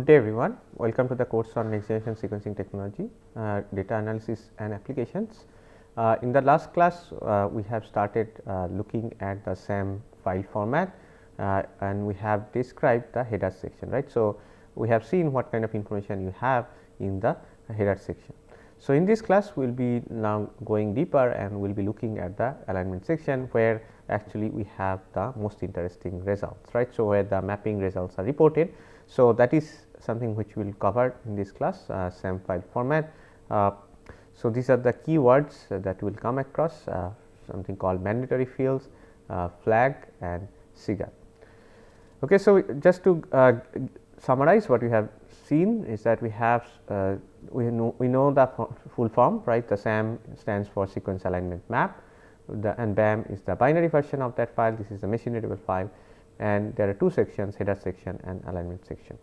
Good day everyone, welcome to the course on next generation sequencing technology, data analysis and applications. In the last class we have started looking at the SAM file format and we have described the header section, right. So, we have seen what kind of information you have in the header section. So, in this class we will be now going deeper and we will be looking at the alignment section where actually we have the most interesting results, right. So, where the mapping results are reported. So, that is something which we will cover in this class SAM file format. So, these are the keywords that will come across something called mandatory fields, flag and SIGA. Okay, so, just to summarize what we have seen is that we have we know the full form, right. The SAM stands for sequence alignment map, and BAM is the binary version of that file. This is the machine readable file, and there are two sections, header section and alignment section.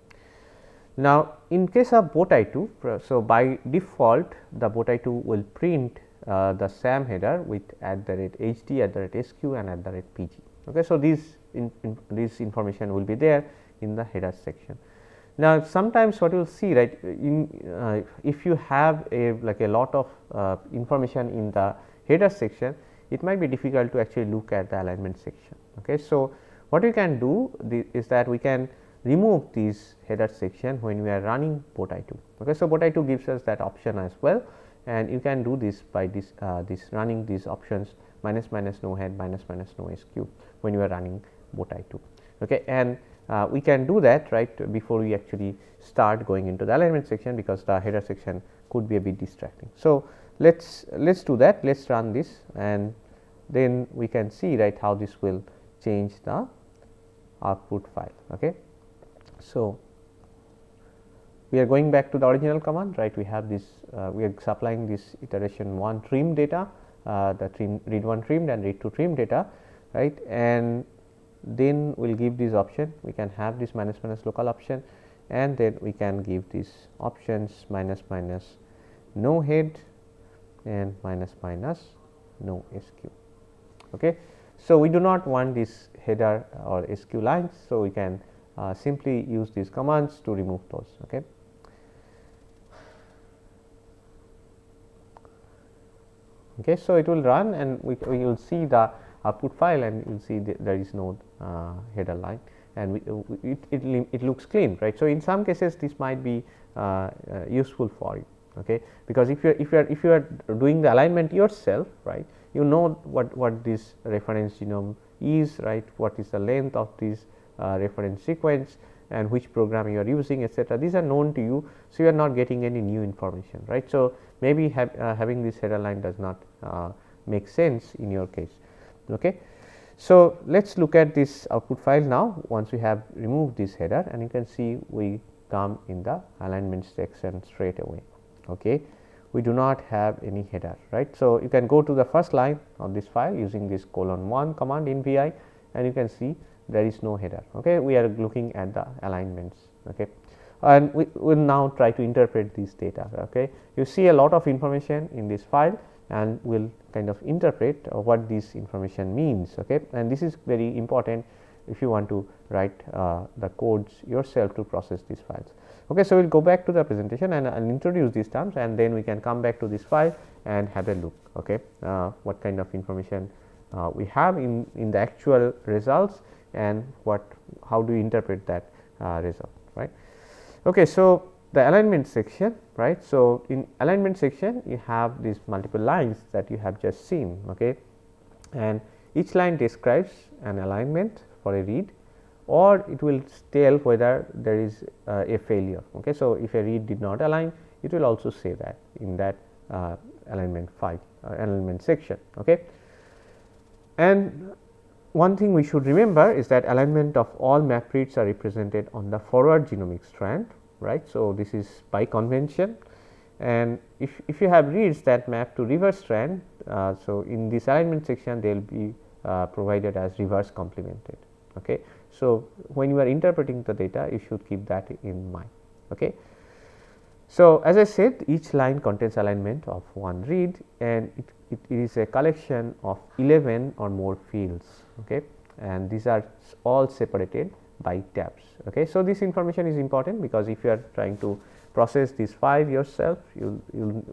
Now, in case of BOTI2, so by default the BOTI2 will print the SAM header with @HD, @SQ and @PG. Okay, so this information will be there in the header section. Now, sometimes what you will see, right, if you have a lot of information in the header section, it might be difficult to actually look at the alignment section. Okay, so what we can do is that we can remove this header section when we are running BOTI2. Okay, so BOTI2 gives us that option as well, and you can do this by this running these options minus no head, minus no SQ when you are running BOTI2. Okay, and we can do that right before we actually start going into the alignment section, because the header section could be a bit distracting. So, let's do that. Let's run this and then we can see right how this will change the output file. Okay. So, we are going back to the original command, right. We have this we are supplying this iteration 1 trim data, the trim read 1 trimmed and read 2 trimmed data, right, and then we will give this option. We can have this minus local option, and then we can give these options minus no head and minus no SQ. Okay. So, we do not want this header or SQ lines. So, we can simply use these commands to remove those. Okay. Okay, so, it will run and we will see the output file, and you will see there is no header line, and it looks clean, right. So, in some cases this might be useful for you. Okay, because if you are doing the alignment yourself, right, you know what this reference genome is, right, what is the length of this reference sequence and which program you are using, etc. These are known to you. So, you are not getting any new information, right. So, maybe having this header line does not make sense in your case. Okay. So, let us look at this output file now once we have removed this header, and you can see we come in the alignment section straight away. Okay. We do not have any header, right. So, you can go to the first line of this file using this :1 command in VI, and you can see there is no header. Okay. We are looking at the alignments. Okay. And we will now try to interpret this data. Okay. You see a lot of information in this file, and we will kind of interpret what this information means. Okay. And this is very important if you want to write the codes yourself to process these files. Okay. So, we will go back to the presentation and I will introduce these terms, and then we can come back to this file and have a look. Okay. What kind of information we have in the actual results, and how do you interpret that result, right. Okay. So, the alignment section, right. So, in alignment section you have these multiple lines that you have just seen, okay, and each line describes an alignment for a read, or it will tell whether there is a failure. Okay. So, if a read did not align, it will also say that in that alignment file alignment section. Okay. And one thing we should remember is that alignment of all map reads are represented on the forward genomic strand, right. So, this is by convention, and if you have reads that map to reverse strand, so in this alignment section they will be provided as reverse complemented. Okay. So, when you are interpreting the data, you should keep that in mind. Okay. So, as I said, each line contains alignment of one read, and it is a collection of 11 or more fields. Okay. And these are all separated by tabs. Okay. So, this information is important because if you are trying to process these 5 yourself, you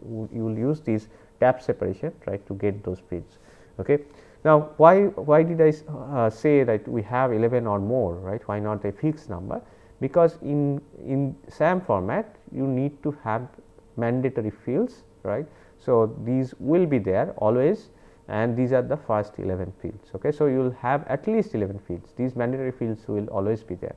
will use this tab separation, right, to get those fields. Okay. Now, why did I say that we have 11 or more, right? Why not a fixed number? Because in SAM format you need to have mandatory fields, right. So, these will be there always, and these are the first 11 fields. Okay. So, you will have at least 11 fields, these mandatory fields will always be there,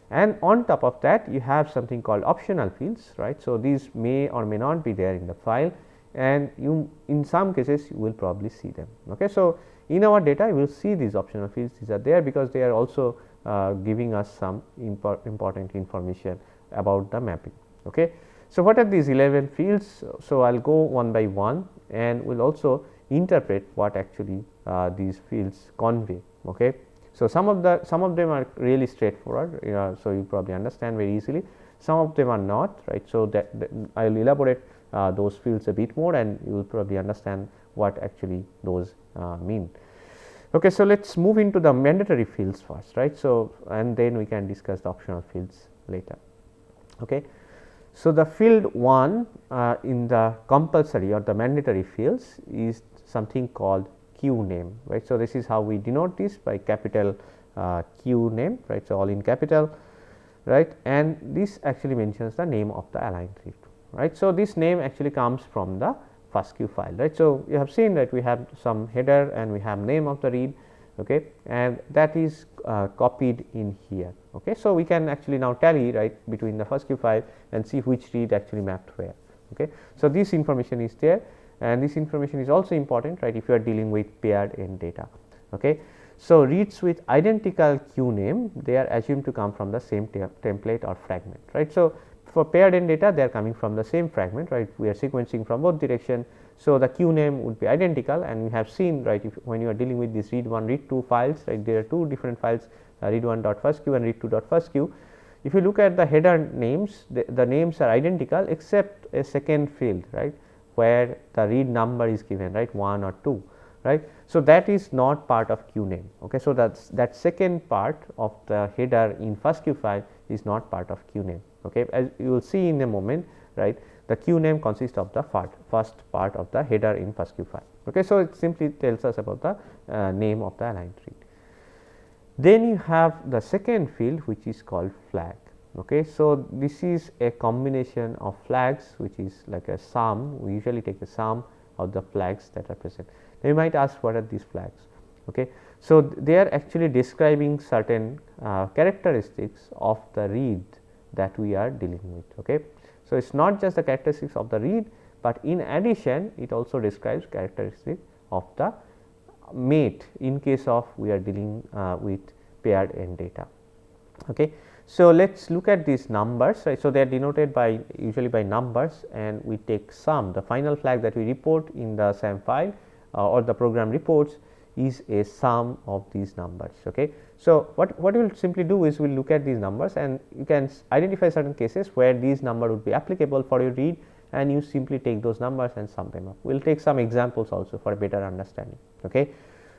and on top of that you have something called optional fields, right. So, these may or may not be there in the file, and you in some cases you will probably see them. Okay. So, in our data you will see these optional fields, these are there because they are also giving us some important information about the mapping. Okay. So, what are these 11 fields? So, I will go one by one and we will also interpret what actually these fields convey. Okay. So, some of them are really straightforward, so you probably understand very easily, some of them are not, right. So, that I will elaborate those fields a bit more and you will probably understand what actually those mean. Okay. So, let us move into the mandatory fields first, right. So, and then we can discuss the optional fields later. Okay. So, the field 1 in the compulsory or the mandatory fields is something called Q name, right. So, this is how we denote this by capital Q name, right. So, all in capital, right, and this actually mentions the name of the aligned read, right. So, this name actually comes from the FASTQ file, right. So, you have seen that we have some header and we have name of the read, okay, and that is copied in here. Okay. So, we can actually now tally, right, between the FASTQ file and see which read actually mapped where. Okay. So, this information is there, and this information is also important, right, if you are dealing with paired end data. Okay. So, reads with identical Q name, they are assumed to come from the same template or fragment, right. So, for paired end data they are coming from the same fragment, right, we are sequencing from both direction. So, the Q name would be identical, and we have seen, right, if when you are dealing with this read 1 read 2 files, right, there are 2 different files, read 1.FASTQ and read 2.FASTQ. If you look at the header names, the names are identical except a second field, right, where the read number is given, right, 1 or 2, right. So, that is not part of Q name. Okay. So, that second part of the header in FASTQ file is not part of Q name. Okay. As you will see in a moment, right, the Q name consists of the first part of the header in FASTQ file. Okay. So, it simply tells us about the name of the aligned read. Then you have the second field, which is called flag. Okay. So, this is a combination of flags, which is like a sum. We usually take the sum of the flags that are present. Now, you might ask, what are these flags? Okay. So, they are actually describing certain characteristics of the read that we are dealing with. Okay. So, it is not just the characteristics of the read, but in addition it also describes characteristics of the mate in case of we are dealing with paired end data. Okay. So, let us look at these numbers, right. So, they are denoted by usually by numbers, and we take sum, the final flag that we report in the SAM file or the program reports is a sum of these numbers. Okay. So, what we will simply do is we will look at these numbers, and you can identify certain cases where these number would be applicable for your read, and you simply take those numbers and sum them up. We will take some examples also for a better understanding. Okay.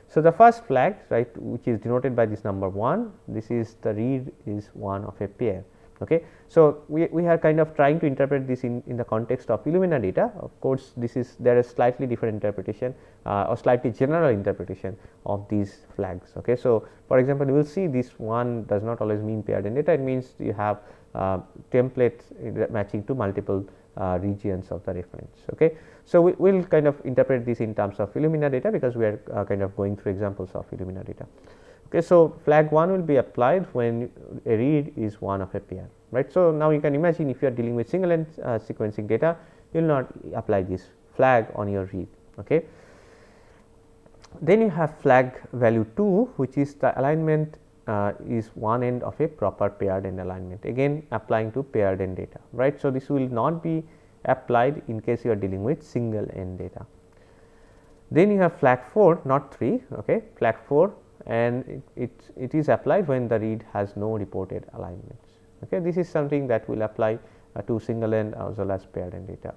So, the first flag, right, which is denoted by this number 1, this is the read is 1 of a pair. Okay. So, we are kind of trying to interpret this in the context of Illumina data. Of course, this is there is slightly different interpretation or slightly general interpretation of these flags. Okay. So, for example, you will see this one does not always mean paired end data, it means you have templates matching to multiple regions of the reference. Okay. So, we will kind of interpret this in terms of Illumina data, because we are kind of going through examples of Illumina data. Okay. So, flag 1 will be applied when a read is 1 of a pair, right. So, now you can imagine if you are dealing with single end sequencing data, you will not apply this flag on your read. Okay. Then you have flag value 2, which is the alignment is one end of a proper paired end alignment, again applying to paired end data, right. So, this will not be applied in case you are dealing with single end data. Then you have flag 4, not 3, okay, flag 4, and it is applied when the read has no reported alignments. Okay. This is something that will apply to single end as well as paired end data.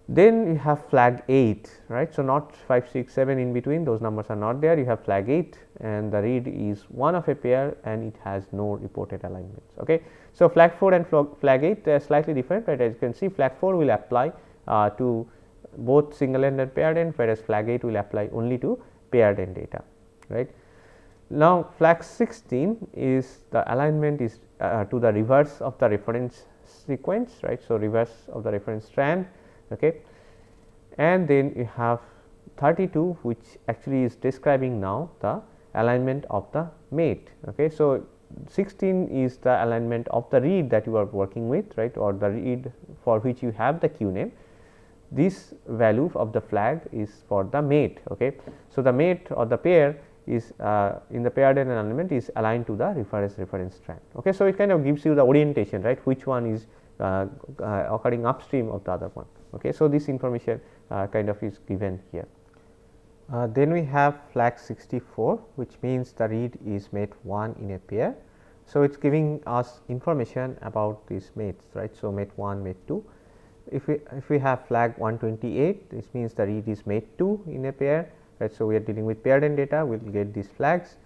Then you have flag 8, right. So, not 5, 6, 7 in between, those numbers are not there. You have flag 8 and the read is one of a pair and it has no reported alignments. Okay. So, flag 4 and flag 8 they are slightly different, right. As you can see, flag 4 will apply to both single end and paired end, whereas flag 8 will apply only to paired end data, right. Now, flag 16 is the alignment is to the reverse of the reference sequence, right. So, reverse of the reference strand. Okay. And then you have 32, which actually is describing now the alignment of the mate. Okay. So, 16 is the alignment of the read that you are working with, right, or the read for which you have the Q name. This value of the flag is for the mate. Okay. So, the mate or the pair is in the paired end alignment is aligned to the reference strand. Okay. So, it kind of gives you the orientation, right, which one is occurring upstream of the other one. Okay. So, this information kind of is given here. Then we have flag 64, which means the read is mate 1 in a pair. So, it is giving us information about these mates, right. So, mate 1, mate 2. If we have flag 128, this means the read is mate 2 in a pair, right. So, we are dealing with paired end data, we will get these flags.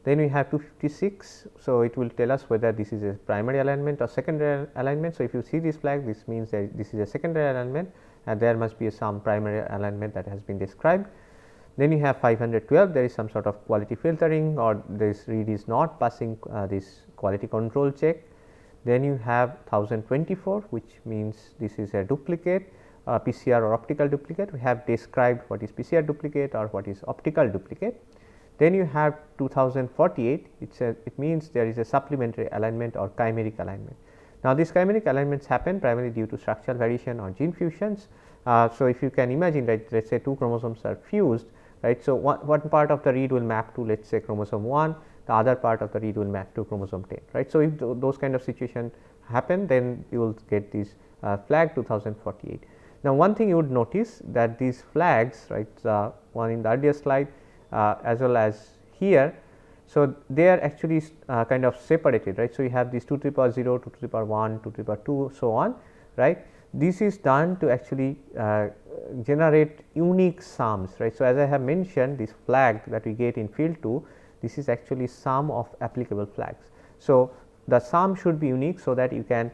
Then we have 256. So, it will tell us whether this is a primary alignment or secondary alignment. So, if you see this flag, this means that this is a secondary alignment and there must be some primary alignment that has been described. Then you have 512, there is some sort of quality filtering or this read is not passing this quality control check. Then you have 1024, which means this is a duplicate, PCR or optical duplicate. We have described what is PCR duplicate or what is optical duplicate. Then you have 2048, it means there is a supplementary alignment or chimeric alignment. Now, these chimeric alignments happen primarily due to structural variation or gene fusions. So, if you can imagine, right, let us say 2 chromosomes are fused, right. So, one part of the read will map to let us say chromosome 1, the other part of the read will map to chromosome 10, right. So, if those kind of situation happen, then you will get this flag 2048. Now, one thing you would notice that these flags, right, one in the earlier slide as well as here. So, they are actually kind of separated, right. So, you have these 2 to the power 0, 2 to the power 1, 2 to the power 2, so on, right. This is done to actually generate unique sums, right. So, as I have mentioned, this flag that we get in field 2, this is actually sum of applicable flags. So, the sum should be unique, so that you can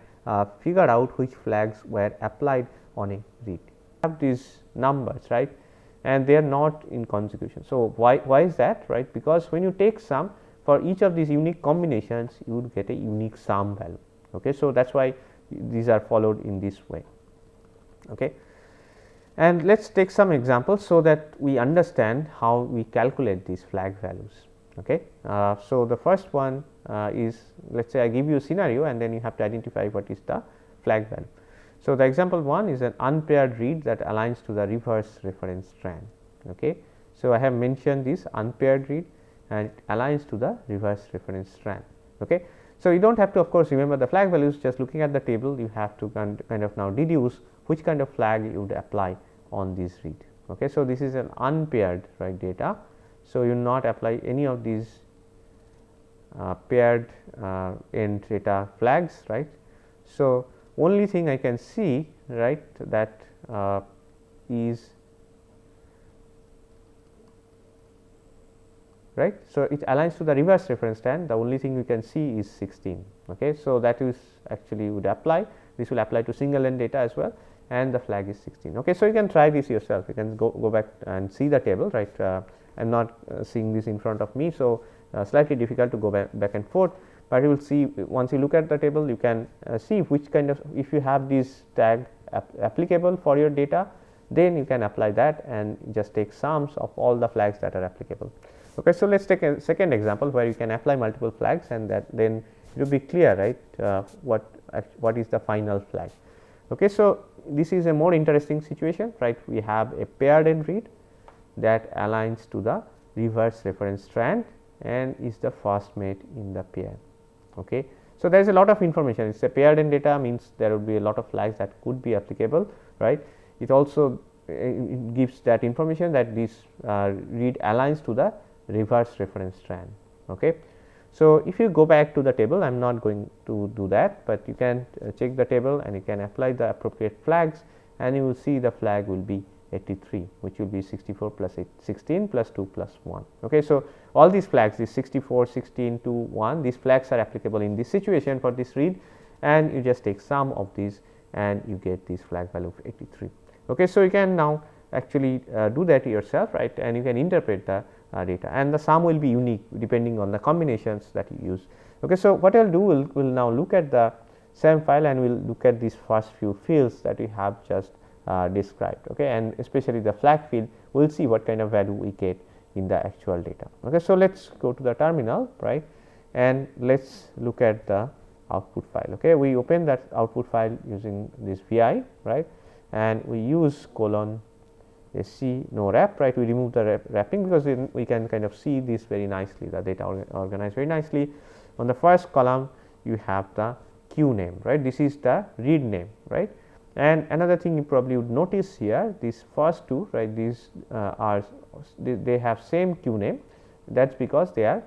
figure out which flags were applied on a read. Have these numbers, right, and they are not in consecution. So, why is that, right? Because when you take sum for each of these unique combinations, you would get a unique sum value. Okay. So, that is why these are followed in this way. Okay. And let us take some examples, so that we understand how we calculate these flag values. Okay. So, the first one is, let us say I give you a scenario and then you have to identify what is the flag value. So, the example 1 is an unpaired read that aligns to the reverse reference strand. Okay. So, I have mentioned this unpaired read and it aligns to the reverse reference strand. Okay. So, you do not have to of course remember the flag values, just looking at the table you have to kind of now deduce which kind of flag you would apply on this read. Okay. So, this is an unpaired, right, data. So, you will not apply any of these paired end data flags, right. So, only thing I can see, right, that is right. So, it aligns to the reverse reference strand, the only thing you can see is 16. Okay. So, that is actually would apply, this will apply to single end data as well, and the flag is 16. Okay. So, you can try this yourself, you can go back and see the table, right. I am not seeing this in front of me. So, slightly difficult to go back and forth, but you will see once you look at the table you can see which kind of, if you have this tag applicable for your data, then you can apply that and just take sums of all the flags that are applicable. Okay. So, let us take a second example where you can apply multiple flags and that then it will be clear, right, what is the final flag. Okay. So, this is a more interesting situation, right. We have a paired end read that aligns to the reverse reference strand and is the first mate in the pair. Okay. So, there is a lot of information, it is a paired end data, means there will be a lot of flags that could be applicable, right. It also it gives that information that this read aligns to the reverse reference strand. Okay. So, if you go back to the table, I am not going to do that, but you can check the table and you can apply the appropriate flags and you will see the flag will be 83, which will be 64 plus 16 plus 2 plus 1. Okay. So, all these flags, this 64, 16, 2, 1, these flags are applicable in this situation for this read, and you just take sum of these and you get this flag value of 83. Okay. So, you can now actually do that yourself, right, and you can interpret the data, and the sum will be unique depending on the combinations that you use. Okay. So, what I will do, we will now look at the SAM file and we will look at these first few fields that we have just described, okay, and especially the flag field, we will see what kind of value we get in the actual data. Okay. So, let us go to the terminal, right, and let us look at the output file. Okay. We open that output file using this vi, right, and we use colon sc no wrap, right. We remove the wrapping because we can kind of see this very nicely, the data organized very nicely. On the first column you have the queue name, right, this is the read name, right. And another thing you probably would notice here, these first two, right, these they have same queue name, that is because they are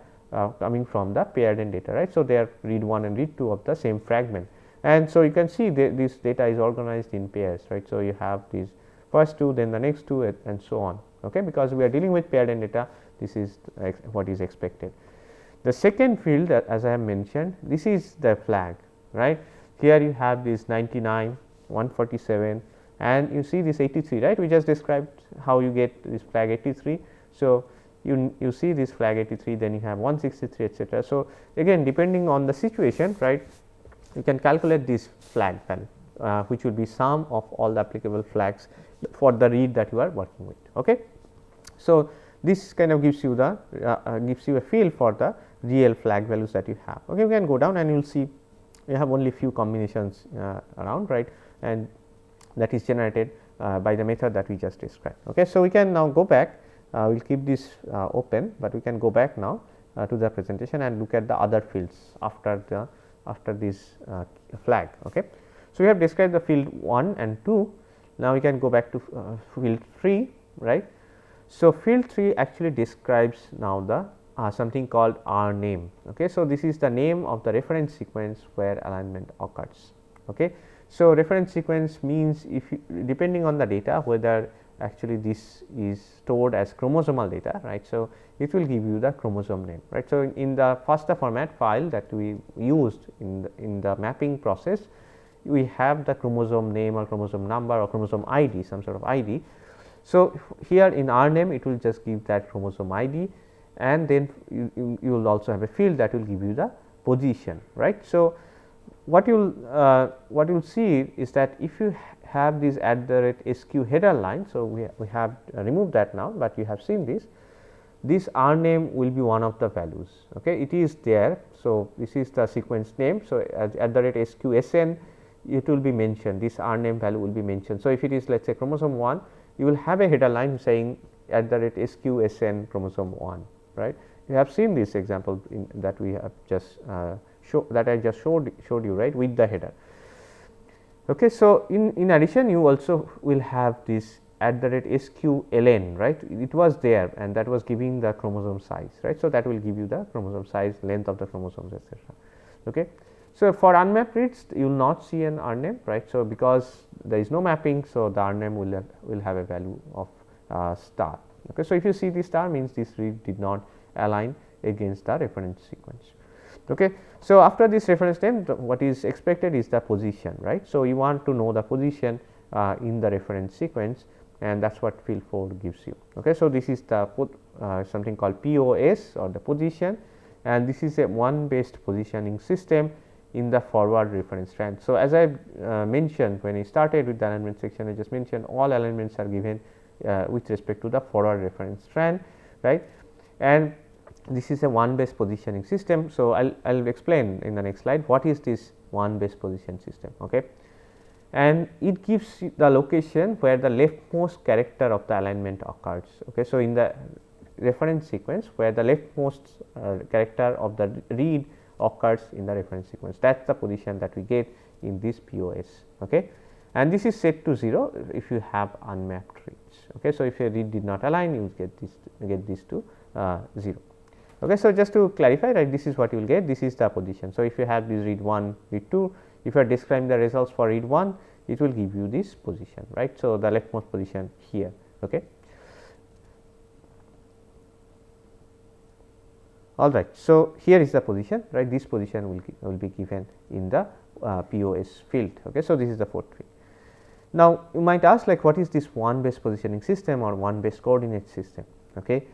coming from the paired end data, right. So, they are read 1 and read 2 of the same fragment, and so you can see this data is organized in pairs, right. So, you have these first two, then the next two, and so on, okay, because we are dealing with paired end data, this is what is expected. The second field, as I have mentioned, this is the flag, right. Here you have this 99, 147, and you see this 83, right. We just described how you get this flag 83. So, you see this flag 83, then you have 163, etc. So, again depending on the situation, right, you can calculate this flag value, which will be sum of all the applicable flags for the read that you are working with. Okay. So, this kind of gives you the gives you a feel for the real flag values that you have. Okay. We can go down and you will see you have only few combinations around, right, and that is generated by the method that we just described. Okay. So, we can now go back, we will keep this open, but we can go back now to the presentation and look at the other fields after this flag. Okay. So, we have described the field 1 and 2. Now, we can go back to field 3, right. So, field 3 actually describes now the something called R name. Okay. So, this is the name of the reference sequence where alignment occurs. Okay. So, reference sequence means if you, depending on the data, whether actually this is stored as chromosomal data, right. So, it will give you the chromosome name, right. So, in the FASTA format file that we used in the mapping process, we have the chromosome name or chromosome number or chromosome ID, some sort of ID. So, here in R name it will just give that chromosome ID, and then you will also have a field that will give you the position, right. So, what you will see is that if you have this @SQ header line. So, we have removed that now, but you have seen this R name will be one of the values. Okay. It is there. So, this is the sequence name. So, as @SQSN it will be mentioned, this R name value will be mentioned. So, if it is let us say chromosome 1, you will have a header line saying @SQSN chromosome 1, right. You have seen this example that we have just that I just showed you, right, with the header. Okay. So, in addition you also will have this @SQLN, right. It was there and that was giving the chromosome size, right. So, that will give you the chromosome size, length of the chromosomes, etc. Okay. So, for unmapped reads you will not see an R name, right. So, because there is no mapping, so the R name will have a value of star. Okay. So, if you see the star means this read did not align against the reference sequence. Okay. So, after this reference name, what is expected is the position, right. So, you want to know the position in the reference sequence, and that is what field 4 gives you. Okay. So, this is the something called POS or the position, and this is a one based positioning system in the forward reference strand. So, as I mentioned when I started with the alignment section, I just mentioned all alignments are given with respect to the forward reference strand, right, and this is a one based positioning system. So, I will explain in the next slide what is this one based position system. Okay. And it gives the location where the leftmost character of the alignment occurs. Okay. So, in the reference sequence where the leftmost character of the read occurs in the reference sequence, that is the position that we get in this POS. Okay. And this is set to 0 if you have unmapped reads. Okay. So, if a read did not align, you will get this to 0. Okay. So, just to clarify, right, this is what you will get, this is the position. So, if you have this read 1, read 2, if you are describing the results for read 1, it will give you this position, right. So, the leftmost position here. Okay. All right. So, here is the position, right. This position will be given in the POS field. Okay. So, this is the fourth field. Now, you might ask like what is this one base positioning system or one base coordinate system. Okay.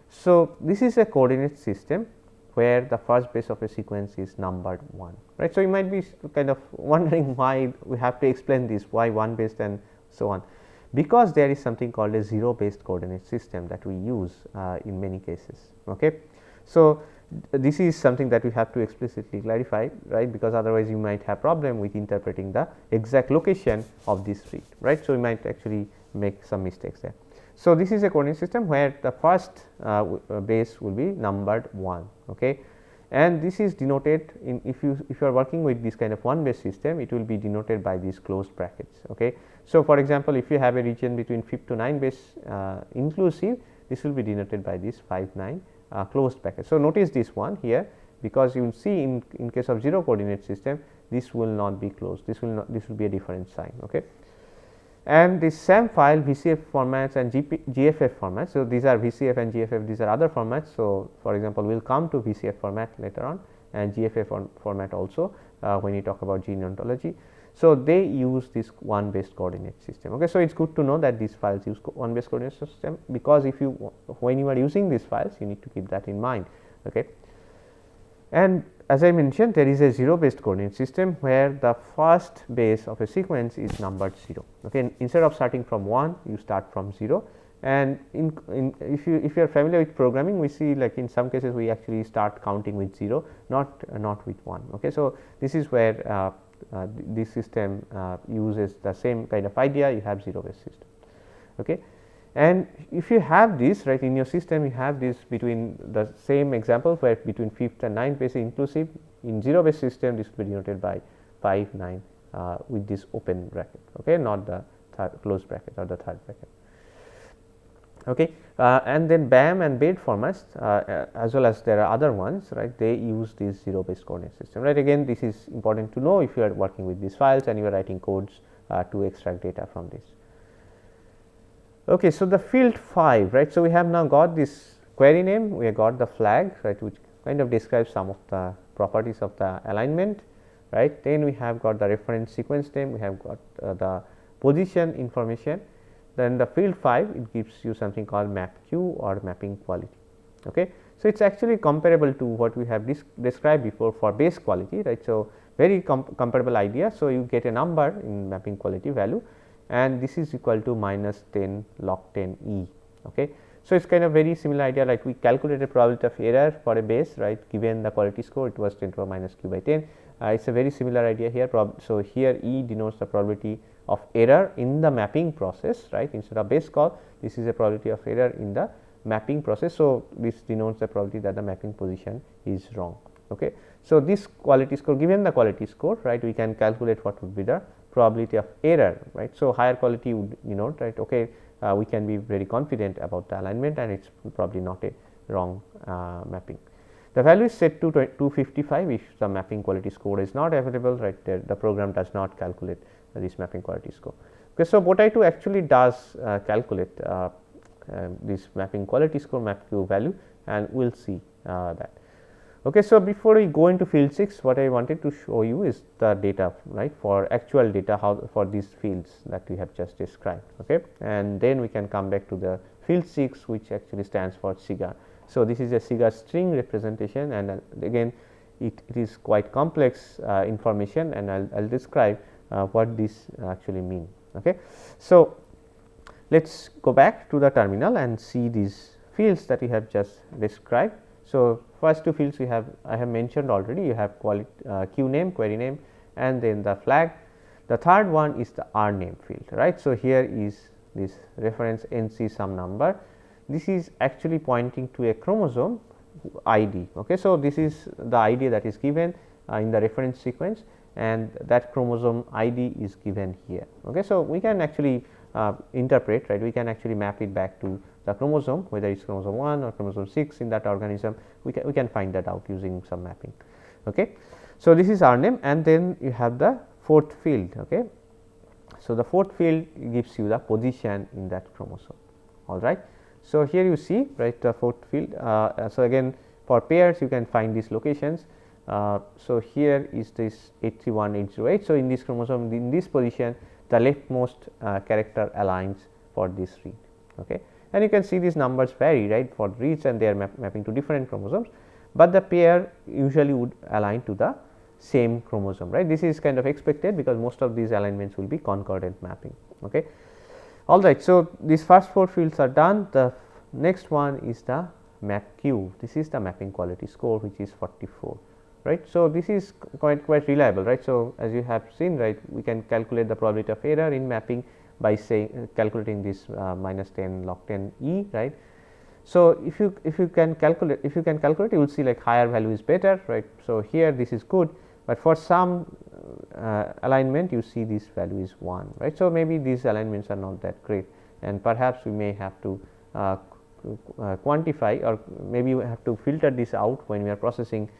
So, this is a coordinate system where the first base of a sequence is numbered 1, right. So, you might be kind of wondering why we have to explain this, why 1 based and so on, because there is something called a 0 based coordinate system that we use in many cases. Okay. So, this is something that we have to explicitly clarify, right, because otherwise you might have problem with interpreting the exact location of this field, right. So, you might actually make some mistakes there. So, this is a coordinate system where the first base will be numbered 1, okay, and this is denoted in, if you are working with this kind of one base system, it will be denoted by these closed brackets. Okay. So, for example, if you have a region between 5 to 9 base inclusive, this will be denoted by this 5 9 closed bracket. So, notice this one here, because you will see in case of 0 coordinate system, this will not be closed, this will be a different sign. Okay. And this SAM file, VCF formats and GFF formats. So, these are VCF and GFF, these are other formats. So, for example, we will come to VCF format later on and GFF format also when you talk about gene ontology. So, they use this one based coordinate system. Okay. So, it is good to know that these files use one based coordinate system, because if you when you are using these files, you need to keep that in mind. Okay. And as I mentioned, there is a 0 based coordinate system where the first base of a sequence is numbered 0. Okay. Instead of starting from 1, you start from 0, and if you are familiar with programming, we see like in some cases we actually start counting with 0, not with 1. Okay. So, this is where this system uses the same kind of idea, you have 0 based system. Okay. And if you have this, right, in your system, you have this between the same example where between 5th and 9th base inclusive, in 0 based system this will be denoted by 5 9 with this open bracket, okay, not the closed bracket or the third bracket. Okay. And then BAM and BAID formats as well as there are other ones, right, they use this 0 based coordinate system, right. Again, this is important to know if you are working with these files and you are writing codes to extract data from this. Okay. So, the field 5, right. So, we have now got this query name, we have got the flag, right, which kind of describes some of the properties of the alignment, right. Then we have got the reference sequence name, we have got the position information. Then the field 5, it gives you something called map Q or mapping quality. Okay. So, it is actually comparable to what we have described before for base quality, right. So, very comparable idea. So, you get a number in mapping quality value, and this is equal to minus 10 log 10 E. Okay. So, it is kind of very similar idea, like we calculated probability of error for a base, right, given the quality score, it was 10 to the minus q by 10. It is a very similar idea here. So, here E denotes the probability of error in the mapping process, right, instead of base call, this is a probability of error in the mapping process. So, this denotes the probability that the mapping position is wrong. Okay. So, this quality score, given the quality score, right, we can calculate what would be the probability of error, right. So, higher quality would denote, right, okay, we can be very confident about the alignment and it is probably not a wrong mapping. The value is set to 255 if the mapping quality score is not available, right, the program does not calculate this mapping quality score. Okay. So, Botai2 actually does calculate this mapping quality score map Q value, and we will see that. Okay. So, before we go into field 6, what I wanted to show you is the data, right, for actual data how for these fields that we have just described. Okay. And then we can come back to the field 6, which actually stands for SIGA. So, this is a SIGA string representation, and again it is quite complex information, and I will describe what this actually mean. Okay. So, let us go back to the terminal and see these fields that we have just described. So, first two fields I have mentioned already, you have Q name, query name, and then the flag. The third one is the R name field, right. So, here is this reference NC some number, this is actually pointing to a chromosome ID. Okay. So, this is the ID that is given in the reference sequence, and that chromosome ID is given here. Okay. So, we can actually interpret, right, we can actually map it back to the chromosome, whether it is chromosome 1 or chromosome 6 in that organism, we can find that out using some mapping. Okay. So, this is R name, and then you have the fourth field. Okay. So, the fourth field gives you the position in that chromosome, all right. So, here you see, right, the fourth field. So, again for pairs you can find these locations. So, here is this 831 808. So, in this chromosome, in this position, the leftmost character aligns for this read, okay. And you can see these numbers vary, right, for reads, and they are mapping to different chromosomes, but the pair usually would align to the same chromosome, right. This is kind of expected because most of these alignments will be concordant mapping, okay. All right. So, these first four fields are done. The next one is the map Q. This is the mapping quality score, which is 44, right. So, this is quite reliable, right. So, as you have seen, right, we can calculate the probability of error in mapping by saying calculating this minus 10 log 10 E, right. So, if you can calculate, you will see like higher value is better, right. So, here this is good, but for some alignment you see this value is 1, right. So, maybe these alignments are not that great, and perhaps we may have to quantify, or maybe we have to filter this out when we are processing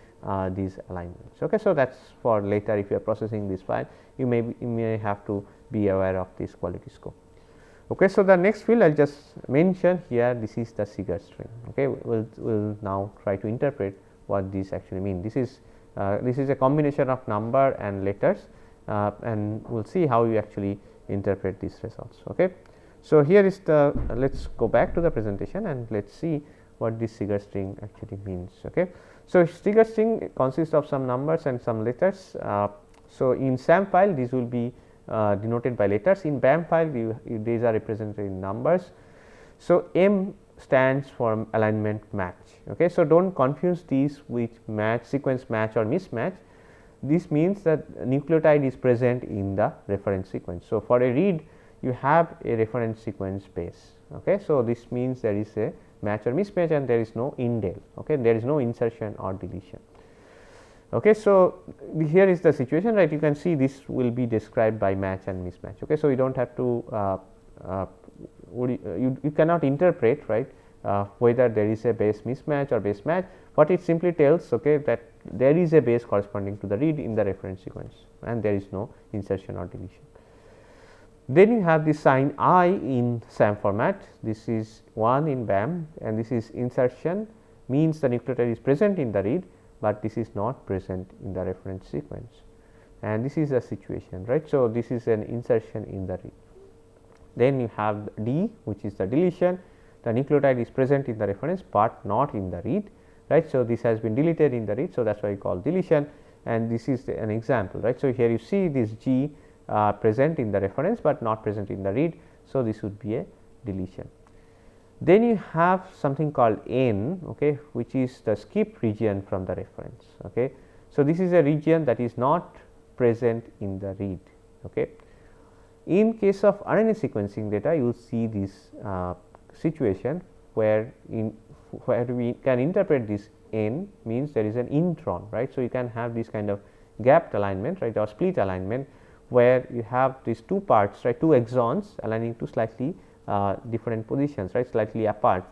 these alignments, okay. So, that is for later. If you are processing this file, you may have to be aware of this quality score, okay. So, the next field I will just mention here, this is the Seeger string, okay. We will now try to interpret what these actually mean. This is a combination of number and letters, and we will see how you actually interpret these results, okay. So, here is the let us go back to the presentation and let us see what this Seeger string actually means, okay. So, Seeger string consists of some numbers and some letters. So, in SAM file these will be denoted by letters. In BAM file these are represented in numbers. So, M stands for alignment match, okay. So, do not confuse these with match, sequence match or mismatch. This means that nucleotide is present in the reference sequence. So, for a read you have a reference sequence base, okay. So, this means there is a match or mismatch and there is no indel, okay. There is no insertion or deletion, okay. So, here is the situation, right. You can see this will be described by match and mismatch, okay. So, you do not have to you cannot interpret, right, whether there is a base mismatch or base match. What it simply tells, okay, that there is a base corresponding to the read in the reference sequence and there is no insertion or deletion. Then you have the sign I in SAM format. This is 1 in BAM, and this is insertion, means the nucleotide is present in the read, but this is not present in the reference sequence, and this is the situation, right. So, this is an insertion in the read. Then you have D, which is the deletion. The nucleotide is present in the reference, but not in the read, right. So, this has been deleted in the read. So, that is why we call deletion, and this is an example, right. So, here you see this G present in the reference, but not present in the read. So, this would be a deletion. Then you have something called N, okay, which is the skip region from the reference, okay. So, this is a region that is not present in the read, okay. In case of RNA sequencing data, you will see this situation where we can interpret this N means there is an intron, right. So, you can have this kind of gapped alignment, right, or split alignment, where you have these two parts, right, two exons aligning to slightly different positions, right, slightly apart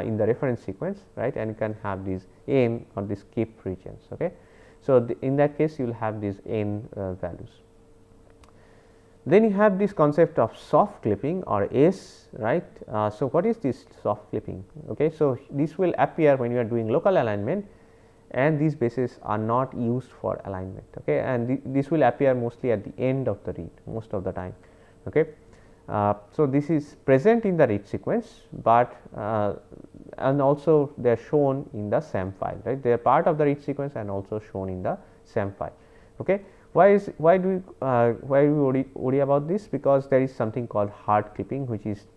in the reference sequence, right, and you can have these N or the skip regions, okay. So, in that case you will have these N values. Then you have this concept of soft clipping or S, right. So, what is this soft clipping? Okay. So, this will appear when you are doing local alignment, and these bases are not used for alignment, okay, and this will appear mostly at the end of the read most of the time, okay. So, this is present in the read sequence, but and also they are shown in the SAM file, right. They are part of the read sequence and also shown in the SAM file, okay. Why do we worry about this? Because there is something called hard clipping, which is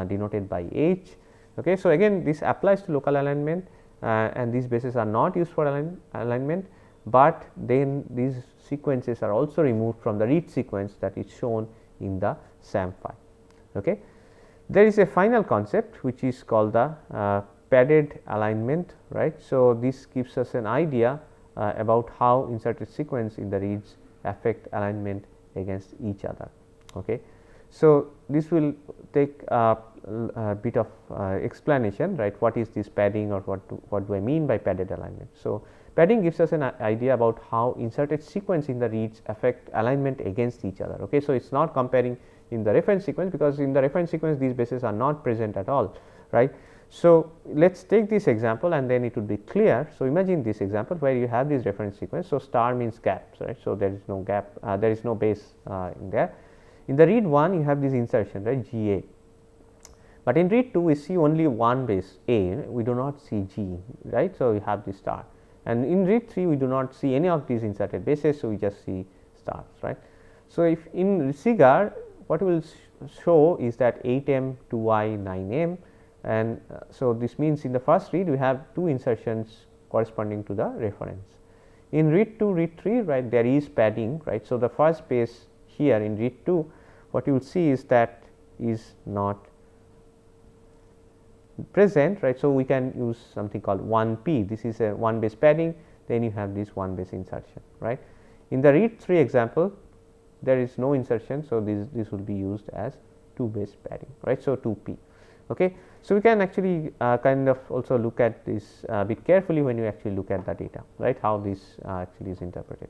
denoted by H, okay. So, again this applies to local alignment, and these bases are not used for alignment, but then these sequences are also removed from the read sequence that is shown in the SAM file, okay. There is a final concept which is called the padded alignment, right. So, this gives us an idea about how inserted sequence in the reads affect alignment against each other, okay. So, this will take a bit of explanation, right. What is this padding, or what do I mean by padded alignment? So, padding gives us an idea about how inserted sequence in the reads affect alignment against each other, okay. So, it is not comparing in the reference sequence, because in the reference sequence these bases are not present at all, right. So, let us take this example and then it would be clear. So, imagine this example where you have this reference sequence. So, star means gaps, right. So, there is no gap, there is no base in there. In the read 1 you have this insertion, right, GA, but in read 2 we see only one base A, we do not see G, right. So, we have this star, and in read 3 we do not see any of these inserted bases. So, we just see stars, right. So, if in SIGAR what we will show is that 8M, 2I, 9M, and so this means in the first read we have two insertions corresponding to the reference. In read 2, read 3, right, there is padding, right. So, the first base here in read 2, what you will see is that is not present, right. So, we can use something called 1P, this is a one base padding, then you have this one base insertion, right. In the read 3 example there is no insertion. So, this will be used as two base padding, right. So, 2P. Okay. So, we can actually kind of also look at this a bit carefully when you actually look at the data, right, how this actually is interpreted.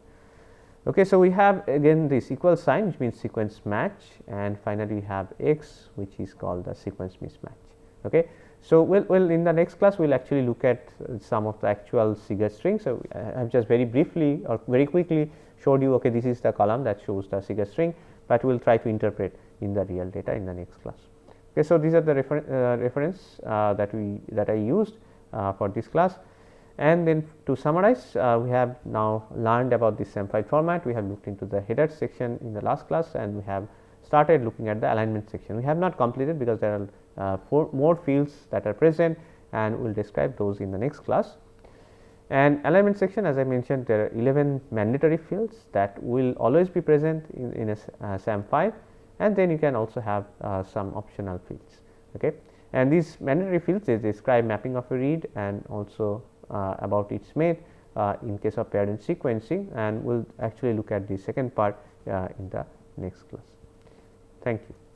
Okay. So, we have again this equal sign, which means sequence match, and finally, we have X, which is called the sequence mismatch. Okay. So, well in the next class we will actually look at some of the actual SIGAR strings. So, I have just very briefly or very quickly showed you, okay, this is the column that shows the SIGAR string, but we will try to interpret in the real data in the next class. Okay, so, these are the reference that I used for this class, and then to summarize, we have now learned about this SAM file format. We have looked into the header section in the last class, and we have started looking at the alignment section. We have not completed because there are 4 more fields that are present, and we will describe those in the next class. And alignment section, as I mentioned, there are 11 mandatory fields that will always be present in a SAM file, and then you can also have some optional fields. Okay. And these mandatory fields, they describe mapping of a read and also about its mate in case of paired sequencing, and we will actually look at the second part in the next class. Thank you.